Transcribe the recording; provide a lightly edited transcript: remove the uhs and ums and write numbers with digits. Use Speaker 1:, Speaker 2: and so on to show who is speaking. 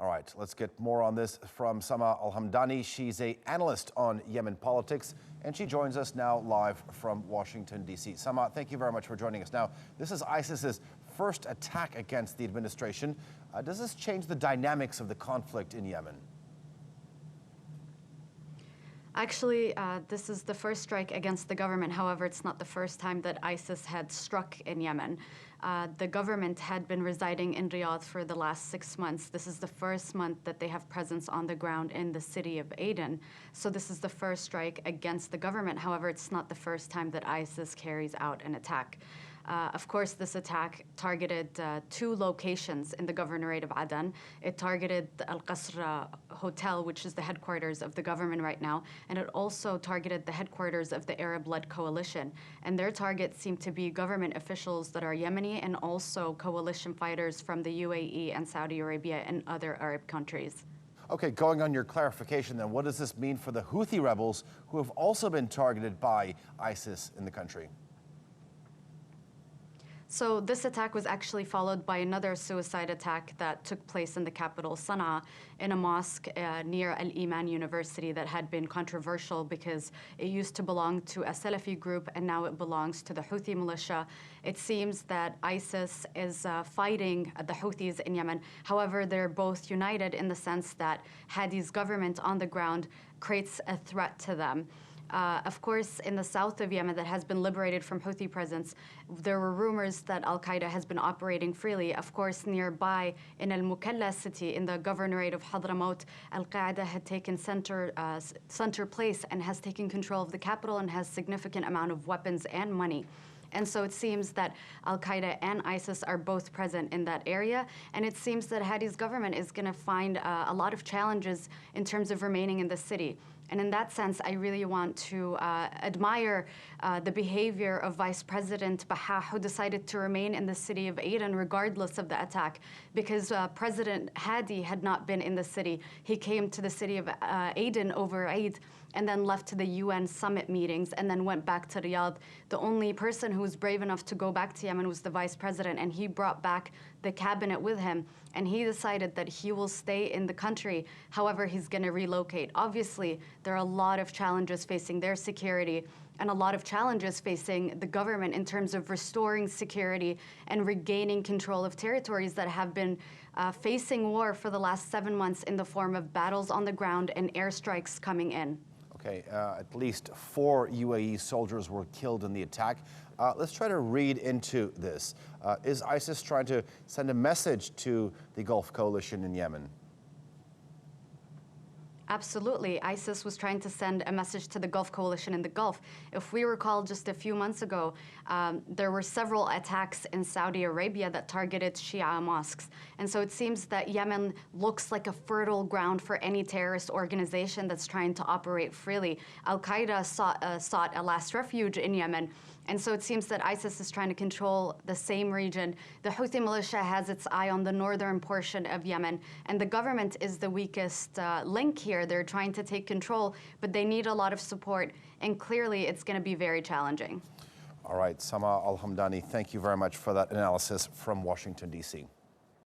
Speaker 1: All right, let's get more on this from Sama Al-Hamdani. She's an analyst on Yemen politics, and she joins us now live from Washington, D.C. Sama, thank you very much for joining us. Now, this is ISIS's first attack against the administration. Does this change the dynamics of the conflict in Yemen?
Speaker 2: Actually, this is the first strike against the government. However, it's not the first time that ISIS had struck in Yemen. The government had been residing in Riyadh for the last 6 months. This is the first month that they have presence on the ground in the city of Aden. So this is the first strike against the government. However, it's not the first time that ISIS carries out an attack. Of course, this attack targeted 2 locations in the governorate of Aden. It targeted the Al-Qasr Hotel, which is the headquarters of the government right now, and it also targeted the headquarters of the Arab-led coalition. And their targets seem to be government officials that are Yemeni and also coalition fighters from the UAE and Saudi Arabia and other Arab countries.
Speaker 1: Okay, going on your clarification then, what does this mean for the Houthi rebels who have also been targeted by ISIS in the country?
Speaker 2: So this attack was actually followed by another suicide attack that took place in the capital, Sana'a, in a mosque near Al-Iman University that had been controversial because it used to belong to a Salafi group and now it belongs to the Houthi militia. It seems that ISIS is fighting the Houthis in Yemen. However, they're both united in the sense that Hadi's government on the ground creates a threat to them. Of course, in the south of Yemen that has been liberated from Houthi presence, there were rumors that Al-Qaeda has been operating freely. Of course, nearby in Al-Mukalla city, in the governorate of Hadramaut, Al-Qaeda had taken center place and has taken control of the capital and has significant amount of weapons and money. And so it seems that Al-Qaeda and ISIS are both present in that area. And it seems that Hadi's government is going to find a lot of challenges in terms of remaining in the city. And in that sense, I really want to admire the behavior of Vice President Baha, who decided to remain in the city of Aden regardless of the attack, because President Hadi had not been in the city. He came to the city of Aden over Eid and then left to the UN summit meetings and then went back to Riyadh. The only person who was brave enough to go back to Yemen was the Vice President, and he brought back the cabinet with him, and he decided that he will stay in the country. However, he's going to relocate. Obviously, there are a lot of challenges facing their security and a lot of challenges facing the government in terms of restoring security and regaining control of territories that have been facing war for the last 7 months in the form of battles on the ground and airstrikes coming in.
Speaker 1: Okay, at least 4 UAE soldiers were killed in the attack. Let's try to read into this. Is ISIS trying to send a message to the Gulf coalition in Yemen?
Speaker 2: Absolutely. ISIS was trying to send a message to the Gulf coalition in the Gulf. If we recall, just a few months ago, there were several attacks in Saudi Arabia that targeted Shia mosques. And so it seems that Yemen looks like a fertile ground for any terrorist organization that's trying to operate freely. Al-Qaeda sought a last refuge in Yemen. And so it seems that ISIS is trying to control the same region. The Houthi militia has its eye on the northern portion of Yemen, and the government is the weakest link here. They're trying to take control, but they need a lot of support, and clearly it's going to be very challenging.
Speaker 1: All right, Sama Al-Hamdani, thank you very much for that analysis from Washington, D.C.